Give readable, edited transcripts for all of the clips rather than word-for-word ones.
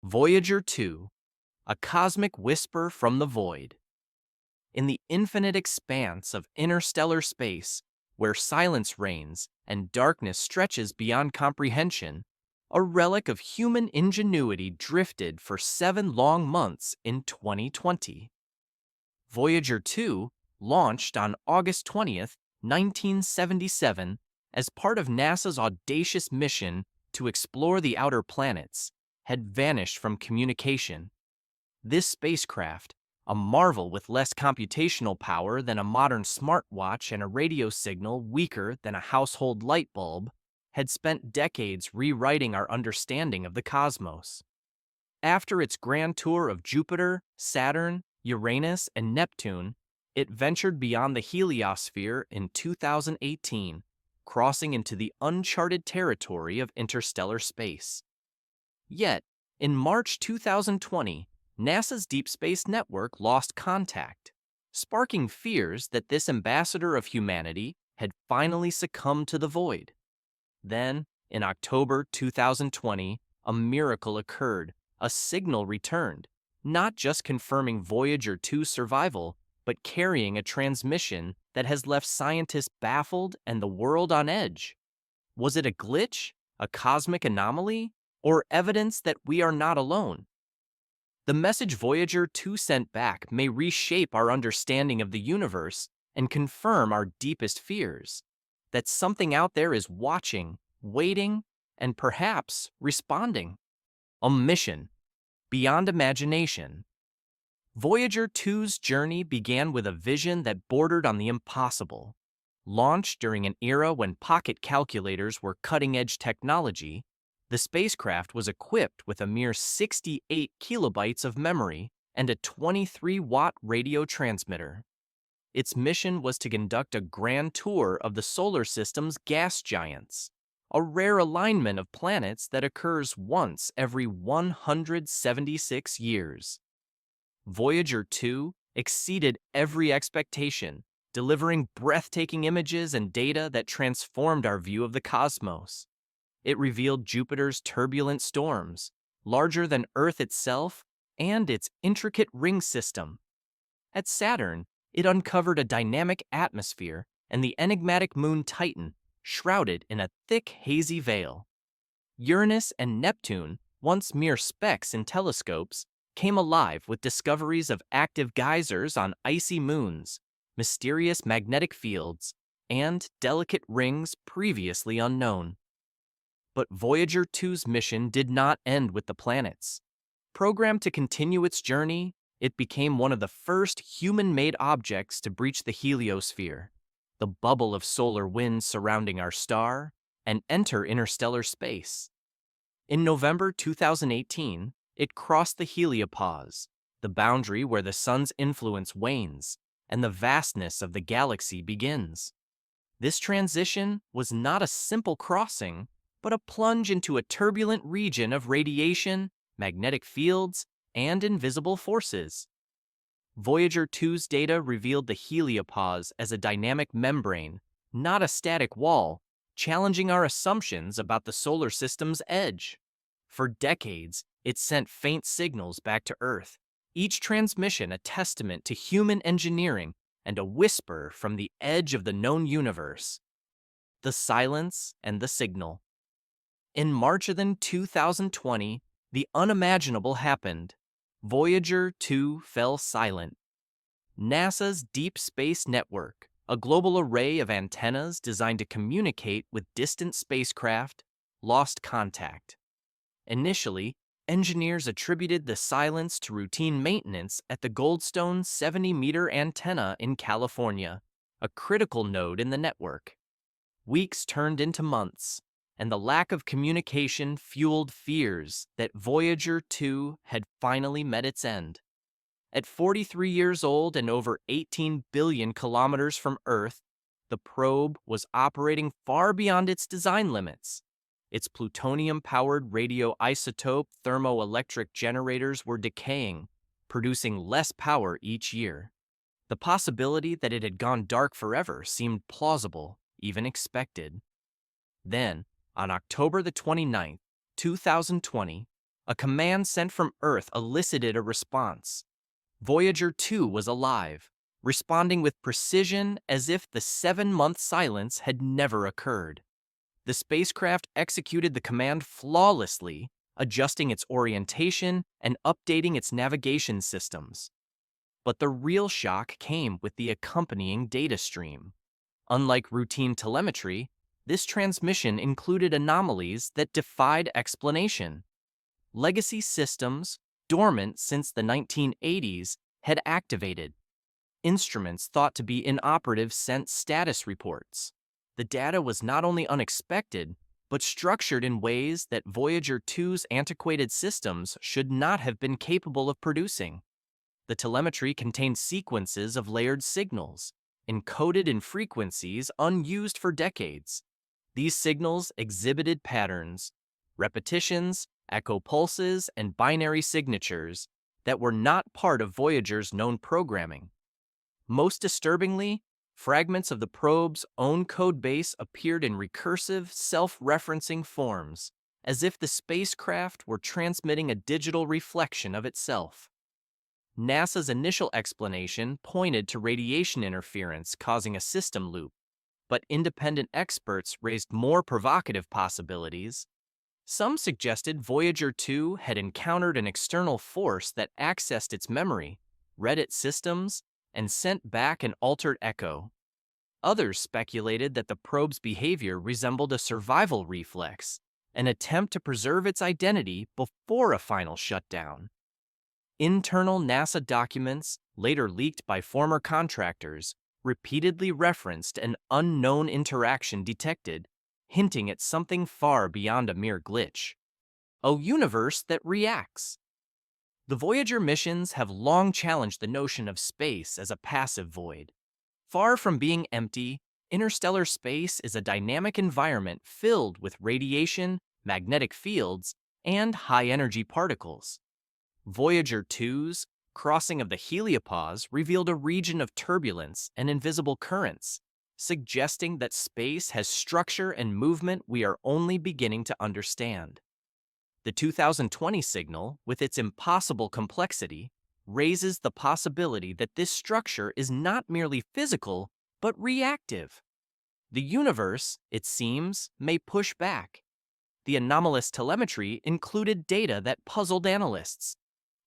Voyager 2, a cosmic whisper from the void. In the infinite expanse of interstellar space, where silence reigns and darkness stretches beyond comprehension, a relic of human ingenuity drifted for 7 long months in 2020. Voyager 2 launched on August 20th, 1977, as part of NASA's audacious mission to explore the outer planets, had vanished from communication. This spacecraft, a marvel with less computational power than a modern smartwatch and a radio signal weaker than a household light bulb, had spent decades rewriting our understanding of the cosmos. After its grand tour of Jupiter, Saturn, Uranus, and Neptune, it ventured beyond the Heliosphere in 2018, crossing into the uncharted territory of interstellar space. Yet, in March 2020, NASA's Deep Space Network lost contact, sparking fears that this ambassador of humanity had finally succumbed to the void. Then, in October 2020, a miracle occurred. A signal returned, not just confirming Voyager 2's survival, but carrying a transmission that has left scientists baffled and the world on edge. Was it a glitch, a cosmic anomaly, or evidence that we are not alone? The message Voyager 2 sent back may reshape our understanding of the universe and confirm our deepest fears, that something out there is watching, waiting, and perhaps responding. A mission beyond imagination. Voyager 2's journey began with a vision that bordered on the impossible. Launched during an era when pocket calculators were cutting-edge technology, the spacecraft was equipped with a mere 68 kilobytes of memory and a 23-watt radio transmitter. Its mission was to conduct a grand tour of the solar system's gas giants, a rare alignment of planets that occurs once every 176 years. Voyager 2 exceeded every expectation, delivering breathtaking images and data that transformed our view of the cosmos. It revealed Jupiter's turbulent storms, larger than Earth itself, and its intricate ring system. At Saturn, it uncovered a dynamic atmosphere and the enigmatic moon Titan, shrouded in a thick, hazy veil. Uranus and Neptune, once mere specks in telescopes, came alive with discoveries of active geysers on icy moons, mysterious magnetic fields, and delicate rings previously unknown. But Voyager 2's mission did not end with the planets. Programmed to continue its journey, it became one of the first human-made objects to breach the Heliosphere, the bubble of solar wind surrounding our star, and enter interstellar space. In November 2018, it crossed the Heliopause, the boundary where the sun's influence wanes and the vastness of the galaxy begins. This transition was not a simple crossing, but a plunge into a turbulent region of radiation, magnetic fields, and invisible forces. Voyager 2's data revealed the Heliopause as a dynamic membrane, not a static wall, challenging our assumptions about the solar system's edge. For decades, it sent faint signals back to Earth, each transmission a testament to human engineering and a whisper from the edge of the known universe. The silence and the signal. In March of 2020, the unimaginable happened. Voyager 2 fell silent. NASA's Deep Space Network, a global array of antennas designed to communicate with distant spacecraft, lost contact. Initially, engineers attributed the silence to routine maintenance at the Goldstone 70-meter antenna in California, a critical node in the network. Weeks turned into months, and the lack of communication fueled fears that Voyager 2 had finally met its end. At 43 years old and over 18 billion kilometers from Earth, the probe was operating far beyond its design limits. Its plutonium-powered radioisotope thermoelectric generators were decaying, producing less power each year. The possibility that it had gone dark forever seemed plausible, even expected. Then, on October 29, 2020, A command sent from Earth elicited a response. Voyager 2 was alive, responding with precision as if the 7-month silence had never occurred. The spacecraft executed the command flawlessly, adjusting its orientation and updating its navigation systems. But the real shock came with the accompanying data stream. Unlike routine telemetry, this transmission included anomalies that defied explanation. Legacy systems, dormant since the 1980s, had activated. Instruments thought to be inoperative sent status reports. The data was not only unexpected, but structured in ways that Voyager 2's antiquated systems should not have been capable of producing. The telemetry contained sequences of layered signals, encoded in frequencies unused for decades. These signals exhibited patterns, repetitions, echo pulses, and binary signatures that were not part of Voyager's known programming. Most disturbingly, fragments of the probe's own codebase appeared in recursive, self-referencing forms, as if the spacecraft were transmitting a digital reflection of itself. NASA's initial explanation pointed to radiation interference causing a system loop, but independent experts raised more provocative possibilities. Some suggested Voyager 2 had encountered an external force that accessed its memory, read its systems, and sent back an altered echo. Others speculated that the probe's behavior resembled a survival reflex, an attempt to preserve its identity before a final shutdown. Internal NASA documents, later leaked by former contractors, repeatedly referenced an unknown interaction detected, hinting at something far beyond a mere glitch. A universe that reacts. The Voyager missions have long challenged the notion of space as a passive void. Far from being empty, interstellar space is a dynamic environment filled with radiation, magnetic fields, and high-energy particles. Voyager 2's crossing of the Heliopause revealed a region of turbulence and invisible currents, suggesting that space has structure and movement we are only beginning to understand. The 2020 signal, with its impossible complexity, raises the possibility that this structure is not merely physical, but reactive. The universe, it seems, may push back. The anomalous telemetry included data that puzzled analysts.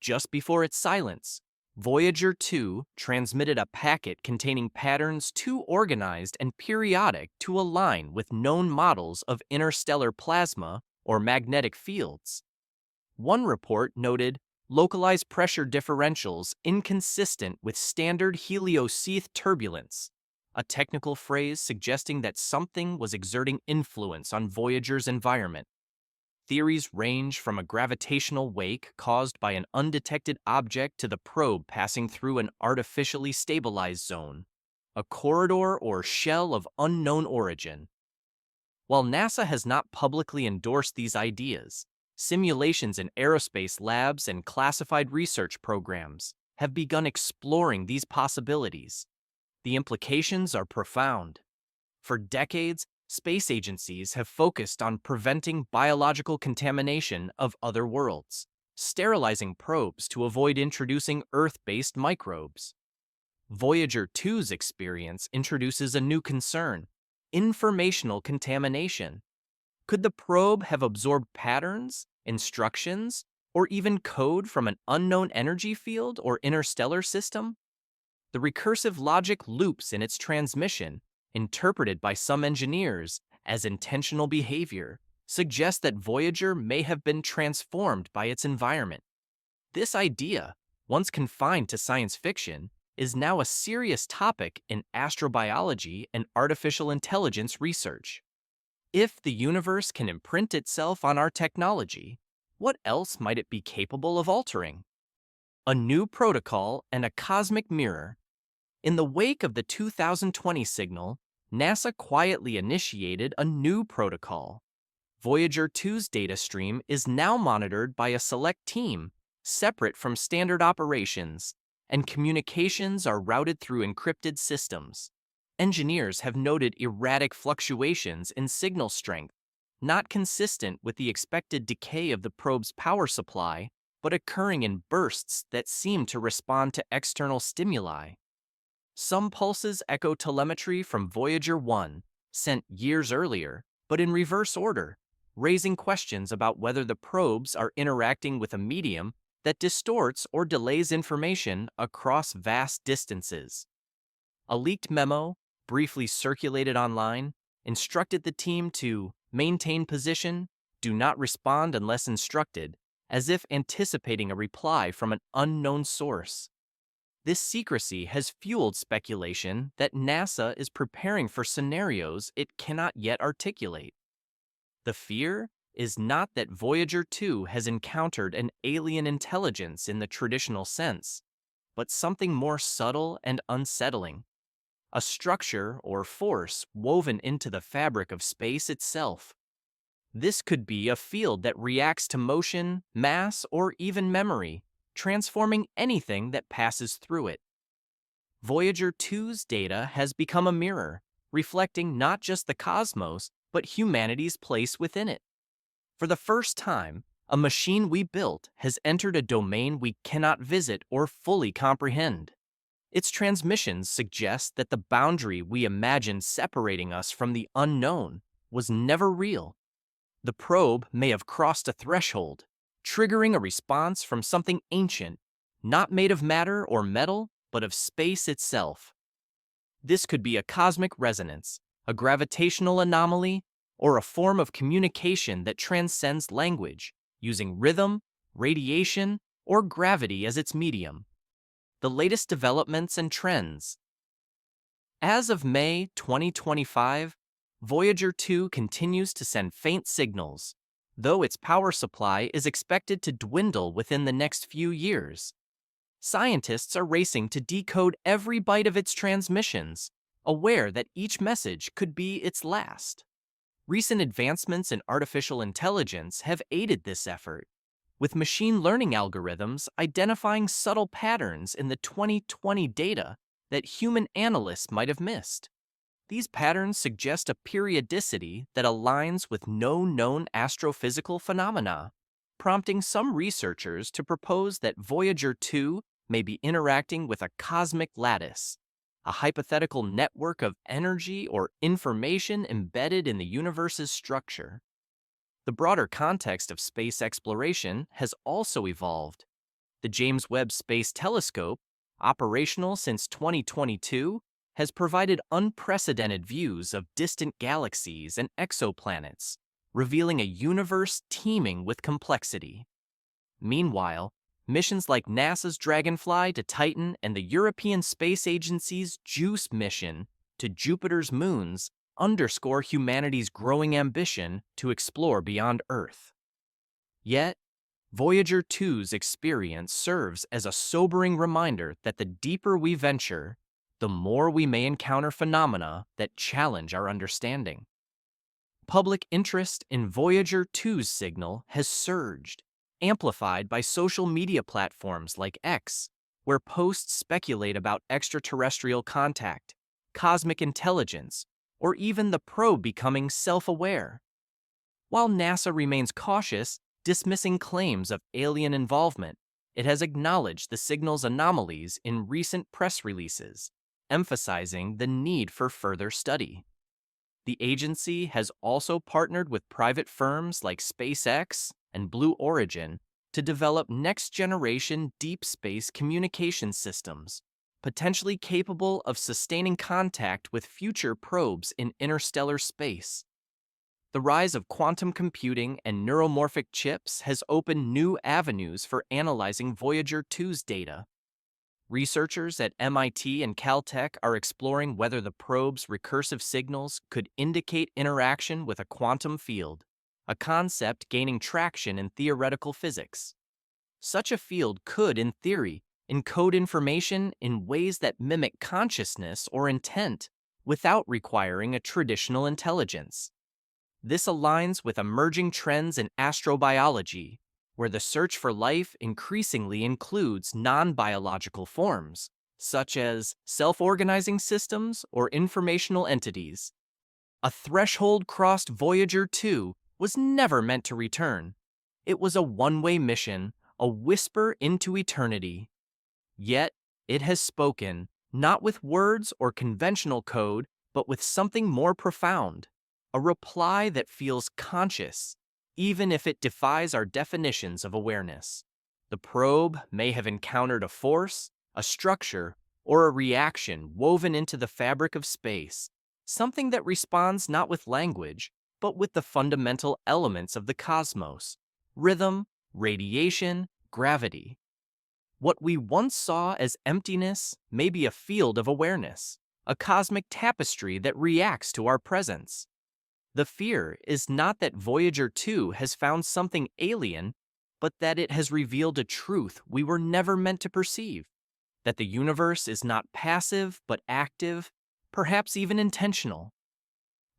Just before its silence, Voyager 2 transmitted a packet containing patterns too organized and periodic to align with known models of interstellar plasma or magnetic fields. One report noted localized pressure differentials inconsistent with standard Heliosphere turbulence, a technical phrase suggesting that something was exerting influence on Voyager's environment. Theories range from a gravitational wake caused by an undetected object to the probe passing through an artificially stabilized zone, a corridor or shell of unknown origin. While NASA has not publicly endorsed these ideas, simulations in aerospace labs and classified research programs have begun exploring these possibilities. The implications are profound. For decades, space agencies have focused on preventing biological contamination of other worlds, sterilizing probes to avoid introducing Earth-based microbes. Voyager 2's experience introduces a new concern: informational contamination. Could the probe have absorbed patterns, instructions, or even code from an unknown energy field or interstellar system? The recursive logic loops in its transmission, interpreted by some engineers as intentional behavior, suggest that Voyager may have been transformed by its environment. This idea, once confined to science fiction, is now a serious topic in astrobiology and artificial intelligence research. If the universe can imprint itself on our technology, what else might it be capable of altering? A new protocol and a cosmic mirror. In the wake of the 2020 signal, NASA quietly initiated a new protocol. Voyager 2's data stream is now monitored by a select team, separate from standard operations, and communications are routed through encrypted systems. Engineers have noted erratic fluctuations in signal strength, not consistent with the expected decay of the probe's power supply, but occurring in bursts that seem to respond to external stimuli. Some pulses echo telemetry from Voyager 1, sent years earlier, but in reverse order, raising questions about whether the probes are interacting with a medium that distorts or delays information across vast distances. A leaked memo, briefly circulated online, instructed the team to maintain position, do not respond unless instructed, as if anticipating a reply from an unknown source. This secrecy has fueled speculation that NASA is preparing for scenarios it cannot yet articulate. The fear is not that Voyager 2 has encountered an alien intelligence in the traditional sense, but something more subtle and unsettling. A structure or force woven into the fabric of space itself. This could be a field that reacts to motion, mass, or even memory, transforming anything that passes through it. Voyager 2's data has become a mirror, reflecting not just the cosmos, but humanity's place within it. For the first time, a machine we built has entered a domain we cannot visit or fully comprehend. Its transmissions suggest that the boundary we imagined separating us from the unknown was never real. The probe may have crossed a threshold, triggering a response from something ancient, not made of matter or metal, but of space itself. This could be a cosmic resonance, a gravitational anomaly, or a form of communication that transcends language, using rhythm, radiation, or gravity as its medium. The latest developments and trends. As of May 2025, Voyager 2 continues to send faint signals, though its power supply is expected to dwindle within the next few years. Scientists are racing to decode every byte of its transmissions, aware that each message could be its last. Recent advancements in artificial intelligence have aided this effort, with machine learning algorithms identifying subtle patterns in the 2020 data that human analysts might have missed. These patterns suggest a periodicity that aligns with no known astrophysical phenomena, prompting some researchers to propose that Voyager 2 may be interacting with a cosmic lattice, a hypothetical network of energy or information embedded in the universe's structure. The broader context of space exploration has also evolved. The James Webb Space Telescope, operational since 2022, has provided unprecedented views of distant galaxies and exoplanets, revealing a universe teeming with complexity. Meanwhile, missions like NASA's Dragonfly to Titan and the European Space Agency's JUICE mission to Jupiter's moons underscore humanity's growing ambition to explore beyond Earth. Yet, Voyager 2's experience serves as a sobering reminder that the deeper we venture, the more we may encounter phenomena that challenge our understanding. Public interest in Voyager 2's signal has surged, amplified by social media platforms like X, where posts speculate about extraterrestrial contact, cosmic intelligence, or even the probe becoming self-aware. While NASA remains cautious, dismissing claims of alien involvement, it has acknowledged the signal's anomalies in recent press releases, emphasizing the need for further study. The agency has also partnered with private firms like SpaceX and Blue Origin to develop next-generation deep space communication systems, potentially capable of sustaining contact with future probes in interstellar space. The rise of quantum computing and neuromorphic chips has opened new avenues for analyzing Voyager 2's data. Researchers at MIT and Caltech are exploring whether the probe's recursive signals could indicate interaction with a quantum field, a concept gaining traction in theoretical physics. Such a field could, in theory, encode information in ways that mimic consciousness or intent without requiring a traditional intelligence. This aligns with emerging trends in astrobiology, where the search for life increasingly includes non-biological forms, such as self-organizing systems or informational entities. A threshold crossed Voyager 2, was never meant to return. It was a one-way mission, a whisper into eternity. Yet, it has spoken, not with words or conventional code, but with something more profound, a reply that feels conscious, even if it defies our definitions of awareness. The probe may have encountered a force, a structure, or a reaction woven into the fabric of space, something that responds not with language, but with the fundamental elements of the cosmos: rhythm, radiation, gravity. What we once saw as emptiness may be a field of awareness, a cosmic tapestry that reacts to our presence. The fear is not that Voyager 2 has found something alien, but that it has revealed a truth we were never meant to perceive: that the universe is not passive but active, perhaps even intentional.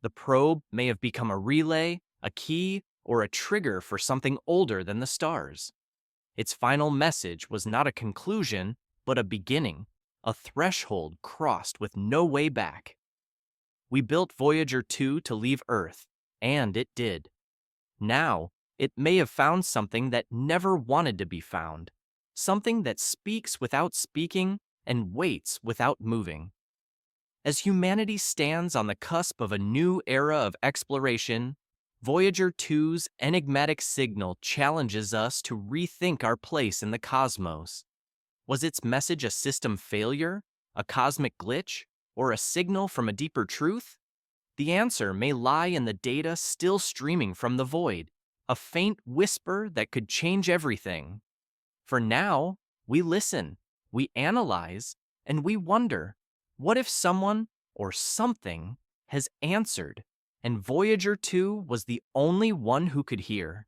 The probe may have become a relay, a key, or a trigger for something older than the stars. Its final message was not a conclusion, but a beginning, a threshold crossed with no way back. We built Voyager 2 to leave Earth, and it did. Now, it may have found something that never wanted to be found, something that speaks without speaking and waits without moving. As humanity stands on the cusp of a new era of exploration, Voyager 2's enigmatic signal challenges us to rethink our place in the cosmos. Was its message a system failure, a cosmic glitch, or a signal from a deeper truth? The answer may lie in the data still streaming from the void, a faint whisper that could change everything. For now, we listen, we analyze, and we wonder, what if someone or something has answered, and Voyager 2 was the only one who could hear?